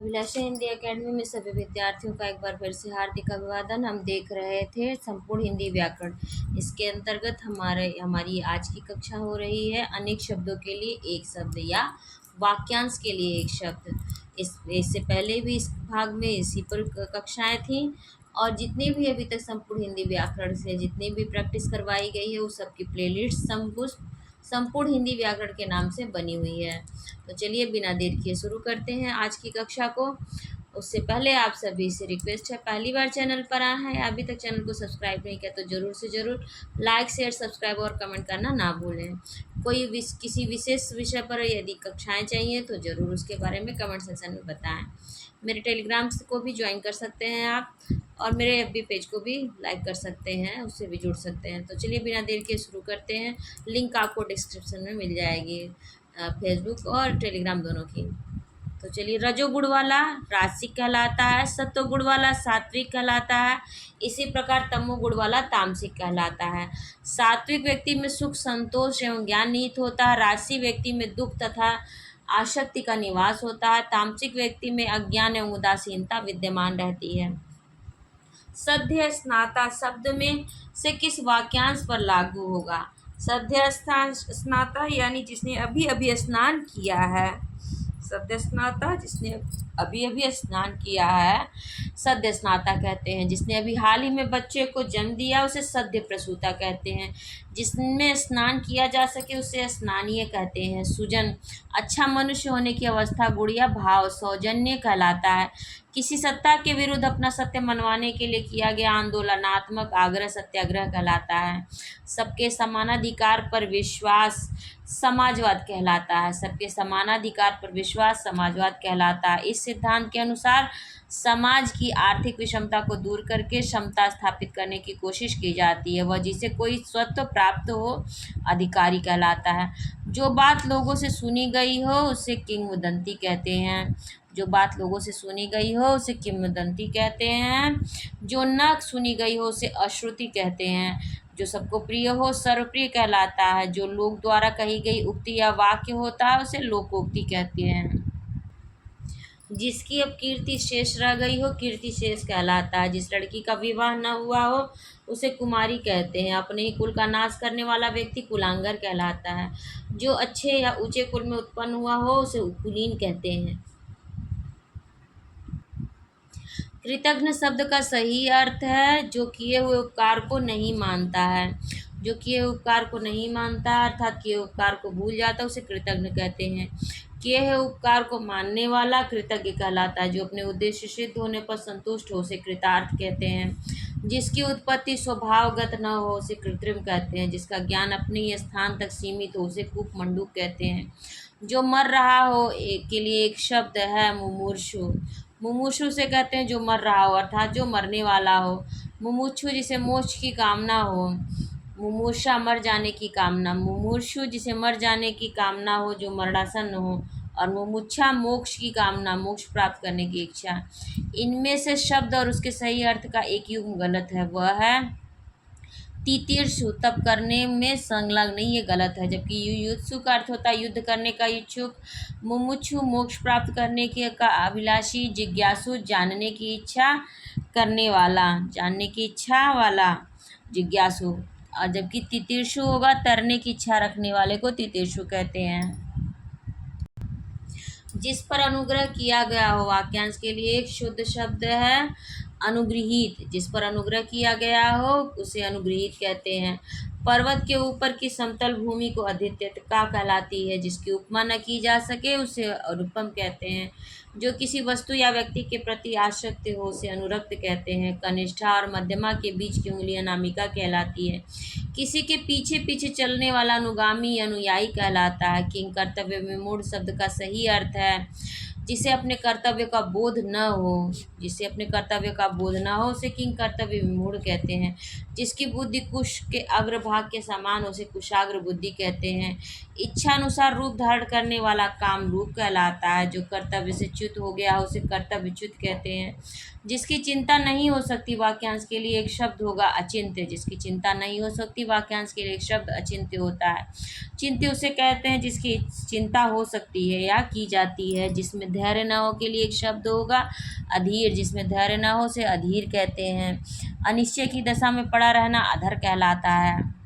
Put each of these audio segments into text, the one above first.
अभिलाषा Hindi academy में सभी विद्यार्थियों का एक बार फिर से हार्दिक अभिवादन। हम देख रहे थे संपूर्ण हिंदी व्याकरण। इसके अंतर्गत हमारी आज की कक्षा हो रही है अनेक शब्दों के लिए एक शब्द या वाक्यांश के लिए एक शब्द। इससे पहले भी इस भाग में इसी पर कक्षाएं थीं और जितनी भी अभी तक संपूर्ण हिंदी व्याकरण से जितनी भी प्रैक्टिस करवाई गई है उस सबकी प्लेलिस्ट संपूर्ण हिंदी व्याकरण के नाम से बनी हुई है। तो चलिए बिना देर किए शुरू करते हैं आज की कक्षा को। उससे पहले आप सभी से रिक्वेस्ट है, पहली बार चैनल पर आए हैं, अभी तक चैनल को सब्सक्राइब नहीं किया तो ज़रूर से ज़रूर लाइक शेयर सब्सक्राइब और कमेंट करना ना भूलें। किसी विशेष विषय पर यदि कक्षाएं चाहिए तो ज़रूर उसके बारे में कमेंट सेक्शन में बताएं। मेरे टेलीग्राम को भी ज्वाइन कर सकते हैं आप और मेरे एफबी पेज को भी लाइक कर सकते हैं, उससे भी जुड़ सकते हैं। तो चलिए बिना देर के शुरू करते हैं। लिंक आपको डिस्क्रिप्शन में मिल जाएगी, फेसबुक और टेलीग्राम दोनों की। तो चलिए, रजोगुण वाला रासिक कहलाता है, सत्वगुण वाला सात्विक कहलाता है, इसी प्रकार तमोगुण वाला तामसिक कहलाता है। सात्विक व्यक्ति में सुख संतोष एवं ज्ञान निहित होता है, राशि व्यक्ति में दुख तथा आसक्ति का निवास होता है, तामसिक व्यक्ति में अज्ञान एवं उदासीनता विद्यमान रहती है। सद्य स्नाता शब्द में से किस वाक्यांश पर लागू होगा? सद्य स्नाता यानी जिसने अभी अभी स्नान किया है। सद्य स्नाता जिसने अभी अभी स्नान किया है सद्य स्नाता कहते हैं। जिसने अभी हाल ही में बच्चे को जन्म दिया उसे सद्य प्रसूता कहते हैं। जिसमें स्नान किया जा सके उसे स्नानीय कहते हैं। सुजन अच्छा मनुष्य होने की अवस्था गुण या भाव सौजन्य कहलाता है। किसी सत्ता के विरुद्ध अपना सत्य मनवाने के लिए किया गया आंदोलनात्मक आग्रह सत्याग्रह कहलाता है। सबके समानाधिकार पर विश्वास समाजवाद कहलाता है। सबके समानाधिकार पर विश्वास समाजवाद कहलाता है। इस सिद्धांत के अनुसार समाज की आर्थिक विषमता को दूर करके समता स्थापित करने की कोशिश की जाती है। वह जिसे कोई स्वत्व प्राप्त हो अधिकारी कहलाता है। जो बात लोगों से सुनी गई हो उसे किंवदंती कहते हैं। जो बात लोगों से सुनी गई हो उसे किंवदंती कहते हैं। जो न सुनी गई हो उसे अश्रुति कहते हैं। जो सबको प्रिय हो सर्वप्रिय कहलाता है। जो लोग द्वारा कही गई उक्ति या वाक्य होता है उसे लोकोक्ति कहते हैं। जिसकी अब कीर्ति शेष रह गई हो कीर्ति शेष कहलाता है। जिस लड़की का विवाह न हुआ हो उसे कुमारी कहते हैं। अपने ही कुल का नाश करने वाला व्यक्ति कुलांगर कहलाता है। जो अच्छे या ऊंचे कुल में उत्पन्न हुआ हो उसे कुलीन कहते हैं। कृतघ्न शब्द का सही अर्थ है जो किए हुए उपकार को नहीं मानता है। जो किए हुए उपकार को नहीं मानता अर्थात किए उपकार को भूल जाता है उसे कृतघ्न कहते हैं। किए हुए उपकार को मानने वाला कृतज्ञ कहलाता है। जो अपने उद्देश्य सिद्ध होने पर संतुष्ट हो उसे कृतार्थ कहते हैं। जिसकी उत्पत्ति स्वभावगत न हो उसे कृत्रिम कहते हैं। जिसका ज्ञान अपने ही स्थान तक सीमित हो उसे कूपमंडूक कहते हैं। जो मर रहा हो के लिए एक शब्द है मुमूर्षु। मुमूर्षु से कहते हैं जो मर रहा हो अर्थात जो मरने वाला हो। मुमुक्षु जिसे मोक्ष की कामना हो। मुमूर्षा मर जाने की कामना। मुमूर्षु जिसे मर जाने की कामना हो जो मरणासन्न हो। और मुमुक्षा मोक्ष की कामना मोक्ष प्राप्त करने की इच्छा। इनमें से शब्द और उसके सही अर्थ का एक युग्म गलत है, वह है तितीर्षु तप करने में संलग्न नहीं, ये गलत है। जबकि युयुत्सु का अर्थ होता है युद्ध करने का इच्छुक। मुमुक्षु मोक्ष प्राप्त करने के का अभिलाषी। जिज्ञासु जानने की इच्छा करने वाला, जानने की इच्छा वाला जिज्ञासु। और जबकि तितीर्षु होगा तरने की इच्छा रखने वाले को तितीर्षु कहते हैं। जिस पर अनुग्रह किया गया हो वाक्यांश के लिए एक शुद्ध शब्द है अनुगृहीत। जिस पर अनुग्रह किया गया हो उसे अनुगृहीत कहते हैं। पर्वत के ऊपर की समतल भूमि को अद्वितीयता कहलाती है। जिसकी उपमा न की जा सके उसे अनुपम कहते हैं। जो किसी वस्तु या व्यक्ति के प्रति आसक्त हो उसे अनुरक्त कहते हैं। कनिष्ठा और मध्यमा के बीच की उंगली अनामिका कहलाती है। किसी के पीछे पीछे चलने वाला अनुगामी अनुयायी कहलाता है। किंग कर्तव्य में मूढ़ शब्द का सही अर्थ है जिसे अपने कर्तव्य का बोध न हो। जिसे अपने कर्तव्य का बोध न हो उसे किंग कर्तव्य विमूढ़ कहते हैं। जिसकी बुद्धि कुश के अग्रभाग के समान उसे कुशाग्र बुद्धि कहते हैं। इच्छा अनुसार रूप धारण करने वाला काम रूप कहलाता है। जो कर्तव्य से च्युत हो गया हो उसे कर्तव्य च्युत कहते हैं। जिसकी चिंता नहीं हो सकती वाक्यांश के लिए एक शब्द होगा अचिंत्य। जिसकी चिंता नहीं हो सकती वाक्यांश के लिए एक शब्द अचिंत्य होता है। चिंत्य उसे कहते हैं जिसकी चिंता हो सकती है या की जाती है, जिसमें धैर्य न हो के लिए एक शब्द होगा अधीर, जिसमें धैर्य न हो से अधीर कहते हैं। अनिश्चय की दशा में पड़ा रहना अधर कहलाता है।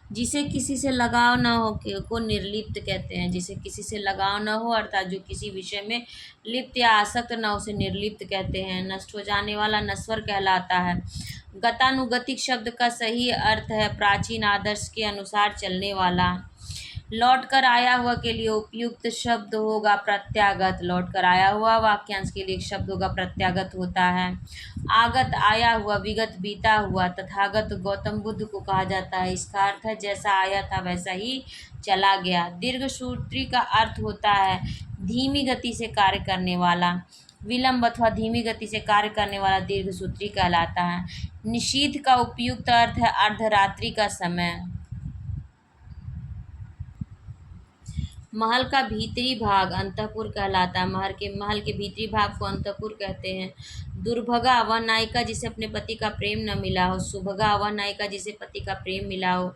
जिसे किसी से लगाव न हो को निर्लिप्त कहते हैं। जिसे किसी से लगाव न हो अर्थात जो किसी विषय में लिप्त या आसक्त न हो उसे निर्लिप्त कहते हैं। नष्ट हो जाने वाला नश्वर कहलाता है। गतानुगतिक शब्द का सही अर्थ है प्राचीन आदर्श के अनुसार चलने वाला। लौट कर आया हुआ के लिए उपयुक्त शब्द होगा प्रत्यागत। लौट कर आया हुआ वाक्यांश के लिए एक शब्द होगा प्रत्यागत होता है। आगत आया हुआ, विगत बीता हुआ। तथागत गौतम बुद्ध को कहा जाता है। इसका अर्थ है जैसा आया था वैसा ही चला गया। दीर्घ सूत्री का अर्थ होता है धीमी गति से कार्य करने वाला। विलंब अथवा धीमी गति से कार्य करने वाला दीर्घ सूत्री कहलाता है। निषीध का उपयुक्त अर्थ है अर्धरात्रि का समय। महल का भीतरी भाग अंतःपुर कहलाता है। महल के भीतरी भाग को अंतःपुर कहते हैं। दुर्भगा वह नायिका जिसे अपने पति का प्रेम न मिला हो। सुभगा वह नायिका जिसे पति का प्रेम मिला हो।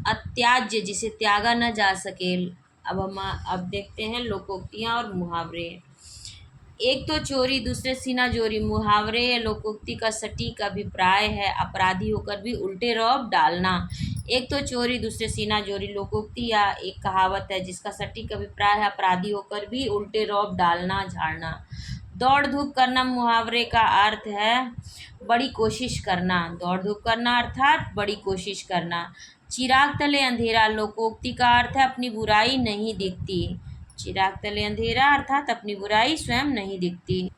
अत्याज्य जिसे त्यागा न जा सके। अब देखते हैं लोकोक्तियाँ और मुहावरे। एक तो चोरी दूसरे सीना जोरी मुहावरे या लोकोक्ति का सटीक अभिप्राय है अपराधी होकर भी उल्टे रौब डालना। एक तो चोरी दूसरे सीना जोरी लोकोक्ति या एक कहावत है जिसका सटीक अभिप्राय है अपराधी होकर भी उल्टे रौब डालना झाड़ना। दौड़ धूप करना मुहावरे का अर्थ है बड़ी कोशिश करना। दौड़ धूप करना अर्थात बड़ी कोशिश करना। चिराग तले अंधेरा लोकोक्ति का अर्थ है अपनी बुराई नहीं दिखती। चिराग तले अंधेरा अर्थात अपनी बुराई स्वयं नहीं दिखती।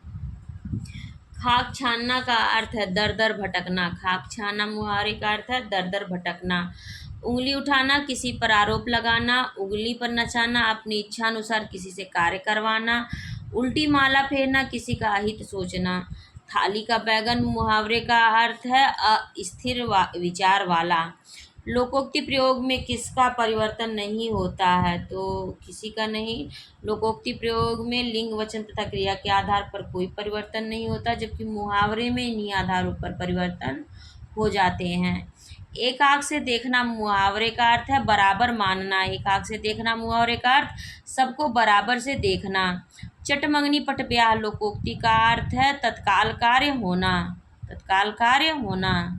खाक छानना का अर्थ है दर दर भटकना। खाक छानना मुहावरे का अर्थ है दर दर भटकना। उंगली उठाना किसी पर आरोप लगाना। उंगली पर नचाना अपनी इच्छा अनुसार किसी से कार्य करवाना। उल्टी माला फेरना किसी का अहित सोचना। थाली का बैगन मुहावरे का अर्थ है अस्थिर विचार वाला। लोकोक्ति प्रयोग में किसका परिवर्तन नहीं होता है तो किसी का नहीं। लोकोक्ति प्रयोग में लिंग वचन तथा क्रिया के आधार पर कोई परिवर्तन नहीं होता जबकि मुहावरे में इन्हीं आधारों पर परिवर्तन हो जाते हैं। एक आंख से देखना मुहावरे का अर्थ है बराबर मानना। एक आंख से देखना मुहावरे का अर्थ सबको बराबर से देखना। चटमंगनी पट ब्याह लोकोक्ति का अर्थ है तत्काल कार्य होना। तत्काल कार्य होना।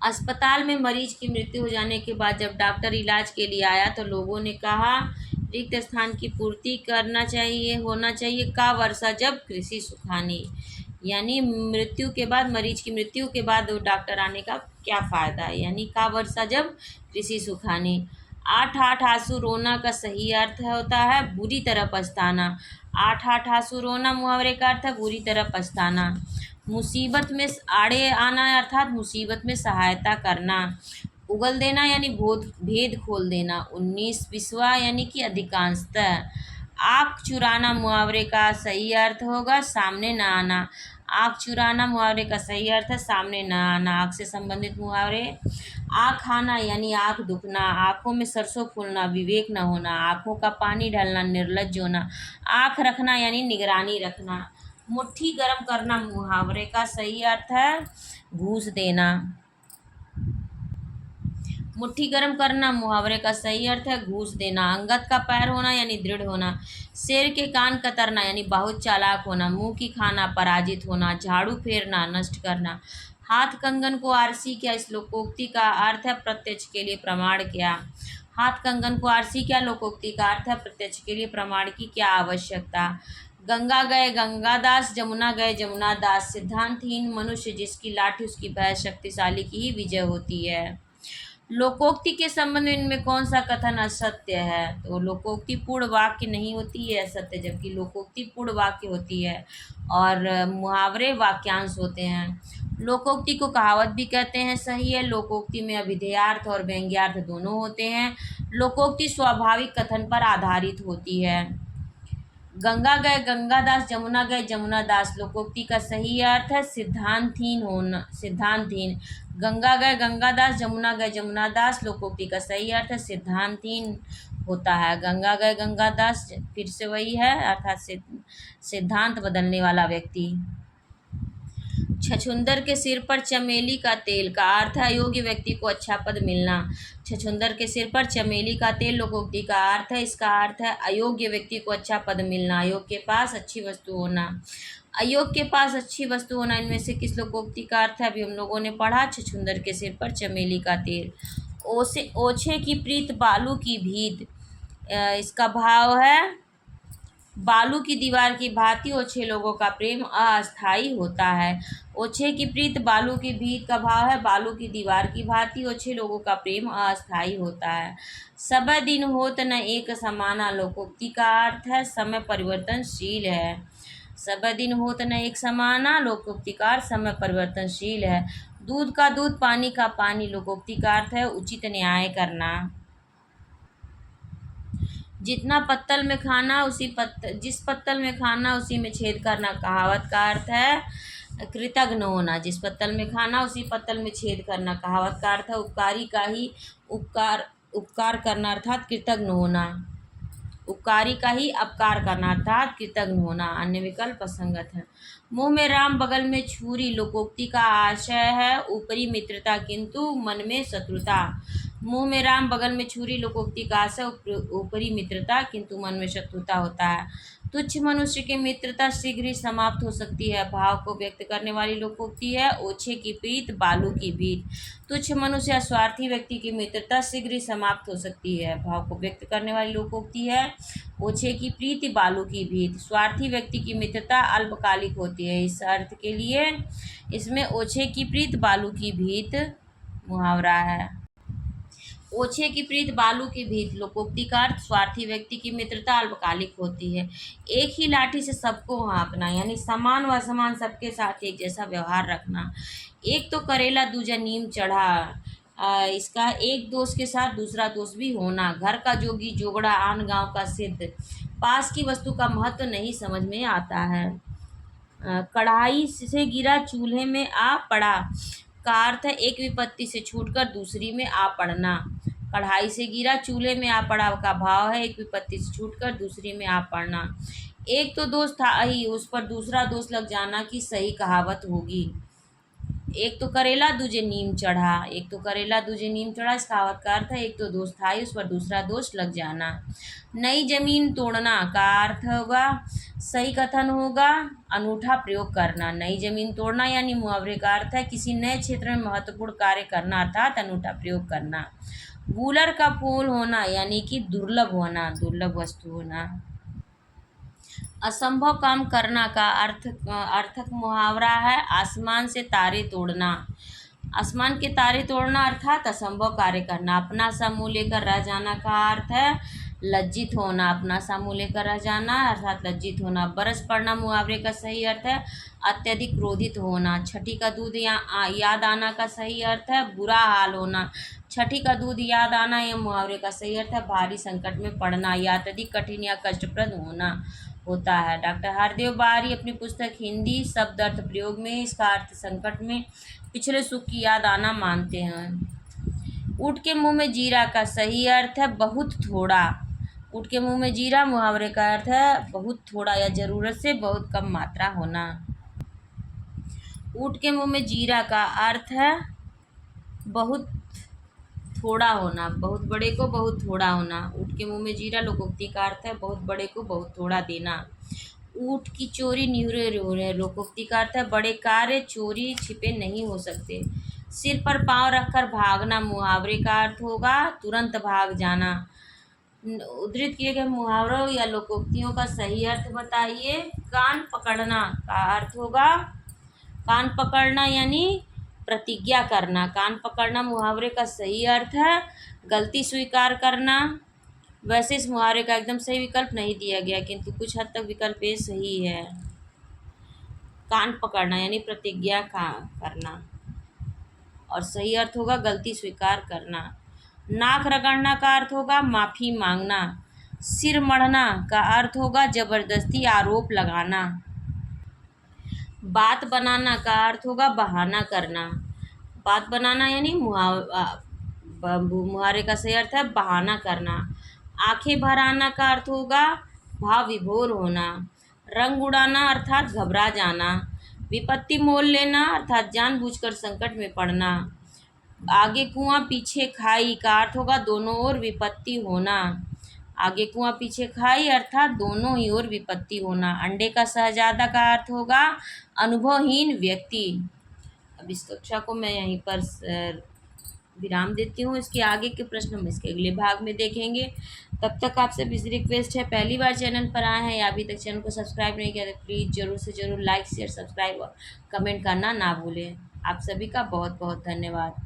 अस्पताल में मरीज की मृत्यु हो जाने के बाद जब डॉक्टर इलाज के लिए आया तो लोगों ने कहा रिक्त स्थान की पूर्ति करना चाहिए होना चाहिए का वर्षा जब कृषि सुखानी। यानी मृत्यु के बाद मरीज की मृत्यु के बाद वो डॉक्टर आने का क्या फ़ायदा है। यानी का वर्षा जब कृषि सुखानी। आठ आठ आंसू रोना का सही अर्थ होता है बुरी तरह पछताना। आठ आठ आंसू रोना मुहावरे का अर्थ है बुरी तरह पछताना। मुसीबत में आड़े आना अर्थात मुसीबत में सहायता करना। उगल देना यानी भेद खोल देना। 19-20वां यानी कि अधिकांशतः। आँख चुराना मुहावरे का सही अर्थ होगा सामने न आना। आँख चुराना मुहावरे का सही अर्थ है सामने न आना। आँख से संबंधित मुहावरे। आँख आना यानी आँख दुखना। आँखों में सरसों फूलना विवेक न होना। आँखों का पानी ढलना निर्लज्ज होना। आँख रखना यानी निगरानी रखना। मुट्ठी गर्म करना मुहावरे का सही अर्थ है घूस देना। मुट्ठी गर्म करना मुहावरे का सही अर्थ है घूस देना। अंगद का पैर होना यानी दृढ़ होना। शेर के कान कतरना यानी बहुत चालाक होना। मुंह की खाना पराजित होना। झाड़ू फेरना नष्ट करना। हाथ कंगन को आरसी क्या इस लोकोक्ति का अर्थ है प्रत्यक्ष के लिए प्रमाण क्या। हाथ कंगन को आरसी क्या लोकोक्ति का अर्थ है प्रत्यक्ष के लिए प्रमाण की क्या आवश्यकता। गंगा गए गंगादास जमुना गए जमुनादास। सिद्धांतहीन मनुष्य जिसकी लाठी उसकी भय शक्तिशाली की ही विजय होती है। लोकोक्ति के संबंध में इनमें कौन सा कथन असत्य है तो लोकोक्ति पूर्ण वाक्य नहीं होती है असत्य जबकि लोकोक्ति पूर्ण वाक्य होती है और मुहावरे वाक्यांश होते हैं। लोकोक्ति को कहावत भी कहते हैं सही है। लोकोक्ति में अभिधेयार्थ और व्यंग्यार्थ दोनों होते हैं। लोकोक्ति स्वाभाविक कथन पर आधारित होती है। गंगा गए गंगादास जमुना गए जमुनादास लोकोक्ति का सही अर्थ है सिद्धांतहीन होना सिद्धांतहीन। गंगा गए गंगादास जमुना गए जमुनादास लोकोक्ति का सही अर्थ है सिद्धांतहीन होता है। गंगा गए गंगादास फिर से वही है अर्थात सिद्धांत बदलने वाला व्यक्ति। छछूंदर के सिर पर चमेली का तेल का अर्थ है अयोग्य व्यक्ति को अच्छा पद मिलना। छछूंदर के सिर पर चमेली का तेल लोकोक्ति का अर्थ है, इसका अर्थ है अयोग्य व्यक्ति को अच्छा पद मिलना, अयोग के पास अच्छी वस्तु होना। अयोग के पास अच्छी वस्तु होना इनमें से किस लोकोक्ति का अर्थ है? अभी हम लोगों ने पढ़ा, छछूंदर के सिर पर चमेली का तेल। ओछे की प्रीत बालू की भीत, इसका भाव है बालू की दीवार की भांति ओछे लोगों का प्रेम अस्थायी होता है। ओछे की प्रीत बालू की भीत का भाव है बालू की दीवार की भांति ओछे लोगों का प्रेम अस्थायी होता है। सब दिन होत न एक समाना लोकोक्ति का अर्थ है समय परिवर्तनशील है। सब दिन होत न एक समाना लोकोक्ति का अर्थ समय परिवर्तनशील है। दूध का दूध पानी का पानी लोकोक्ति का अर्थ है उचित न्याय करना। जितना पत्तल में खाना जिस पत्तल में खाना उसी में छेद करना कहावत का अर्थ है कृतघ्न होना। जिस पत्तल में खाना उसी पत्तल में छेद करना कहावत का अर्थ है उपकारी का ही उपकार करना अर्थात कृतघ्न होना। उपकारी का ही अपकार करना अर्थात कृतघ्न होना। अन्य विकल्प असंगत है। मुंह में राम बगल में छुरी लोकोक्ति का आशय है ऊपरी मित्रता किंतु मन में शत्रुता। मुंह में राम बगल में छुरी लोकोक्ति का आशय ऊपरी मित्रता किंतु मन में शत्रुता होता है। तुच्छ मनुष्य की मित्रता शीघ्र ही समाप्त हो सकती है, भाव को व्यक्त करने वाली लोकोक्ति है ओछे की प्रीत बालू की भीत। तुच्छ मनुष्य या स्वार्थी व्यक्ति की मित्रता शीघ्र ही समाप्त हो सकती है, भाव को व्यक्त करने वाली लोकोक्ति है ओछे की प्रीति बालू की भीत। स्वार्थी व्यक्ति की मित्रता अल्पकालिक होती है, इस अर्थ के लिए इसमें ओछे की प्रीत बालू की भीत मुहावरा है। ओछे की प्रीत बालू की भीत लोकोक्ति का अर्थ स्वार्थी व्यक्ति की मित्रता अल्पकालिक होती है। एक ही लाठी से सबको हाँकना यानी समान व असमान सबके साथ एक जैसा व्यवहार रखना। एक तो करेला दूजा नीम चढ़ा, इसका एक दोस्त के साथ दूसरा दोस्त भी होना। घर का जोगी जोगड़ा आन गांव का सिद्ध, पास की वस्तु का महत्व नहीं समझ में आता है। कढ़ाई से गिरा चूल्हे में आ पड़ा का अर्थ है एक विपत्ति से छूटकर दूसरी में आ पड़ना। कढ़ाई से गिरा चूल्हे में आ पड़ा का भाव है एक विपत्ति से छूटकर दूसरी में आ पड़ना। एक तो दोस्त था ही उस पर दूसरा दोस्त लग जाना की सही कहावत होगी। एक तो करेला दूजे नीम चढ़ा, एक तो करेला दूजे नीम चढ़ा इस कहावत का अर्थ है एक तो दोस्त था ही उस पर दूसरा दोस्त लग जाना। नई जमीन तोड़ना का अर्थ होगा सही कथन होगा अनूठा प्रयोग करना। नई जमीन तोड़ना यानी मुहावरे का अर्थ है किसी नए क्षेत्र में महत्वपूर्ण कार्य करना अर्थात अनूठा प्रयोग करना। गूलर का फूल होना यानी कि दुर्लभ होना, दुर्लभ वस्तु होना। असंभव काम करना का अर्थक मुहावरा है आसमान से तारे तोड़ना। आसमान के तारे तोड़ना अर्थात असंभव कार्य करना। अपना सा मुँह लेकर रह जाना का अर्थ है लज्जित होना। अपना सा मुँह लेकर रह जाना अर्थात लज्जित होना। बरस पड़ना मुहावरे का सही अर्थ है अत्यधिक क्रोधित होना। छठी का दूध याद आना का सही अर्थ है बुरा हाल होना। छठी का दूध याद आना यह मुहावरे का सही अर्थ है भारी संकट में पड़ना या अत्यधिक कठिन या कष्टप्रद होना होता है। डॉक्टर हरदेव बारी अपनी पुस्तक हिंदी शब्द अर्थ प्रयोग में इसका अर्थ संकट में पिछले सुख की याद आना मानते हैं। ऊँट के मुंह में जीरा का सही अर्थ है बहुत थोड़ा। ऊँट के मुंह में जीरा मुहावरे का अर्थ है बहुत थोड़ा या जरूरत से बहुत कम मात्रा होना। ऊँट के मुंह में जीरा का अर्थ है बहुत थोड़ा होना, बहुत बड़े को बहुत थोड़ा होना। ऊँट के मुंह में जीरा लोकोक्ति का अर्थ है बहुत बड़े को बहुत थोड़ा देना। ऊँट की चोरी निहुरे लोकोक्ति का अर्थ है बड़े कार्य चोरी छिपे नहीं हो सकते। सिर पर पाँव रखकर भागना मुहावरे का अर्थ होगा तुरंत भाग जाना। उद्धृत किए गए मुहावरों या लोकोक्तियों का सही अर्थ बताइए। कान पकड़ना का अर्थ होगा कान पकड़ना यानी प्रतिज्ञा करना। कान पकड़ना मुहावरे का सही अर्थ है गलती स्वीकार करना। वैसे इस मुहावरे का एकदम सही विकल्प नहीं दिया गया किंतु कुछ हद तक विकल्प ये सही है। कान पकड़ना यानी प्रतिज्ञा करना और सही अर्थ होगा गलती स्वीकार करना। नाक रगड़ना का अर्थ होगा माफ़ी मांगना। सिर मढ़ना का अर्थ होगा जबरदस्ती आरोप लगाना। बात बनाना का अर्थ होगा बहाना करना। बात बनाना यानी मुहावरे का सही अर्थ है बहाना करना। आंखें भर आना का अर्थ होगा भाव विभोर होना। रंग उड़ाना अर्थात घबरा जाना। विपत्ति मोल लेना अर्थात जानबूझकर संकट में पड़ना। आगे कुआं पीछे खाई का अर्थ होगा दोनों ओर विपत्ति होना। आगे कुआं पीछे खाई अर्थात दोनों ही ओर विपत्ति होना। अंडे का शहजादा का अर्थ होगा अनुभवहीन व्यक्ति। अब इस कक्षा को मैं यहीं पर विराम देती हूँ। इसके आगे के प्रश्न हम इसके अगले भाग में देखेंगे। तब तक आपसे बिजली रिक्वेस्ट है, पहली बार चैनल पर आए हैं या अभी तक चैनल को सब्सक्राइब नहीं किया तो प्लीज़ ज़रूर से ज़रूर लाइक शेयर सब्सक्राइब और कमेंट करना ना भूलें। आप सभी का बहुत बहुत धन्यवाद।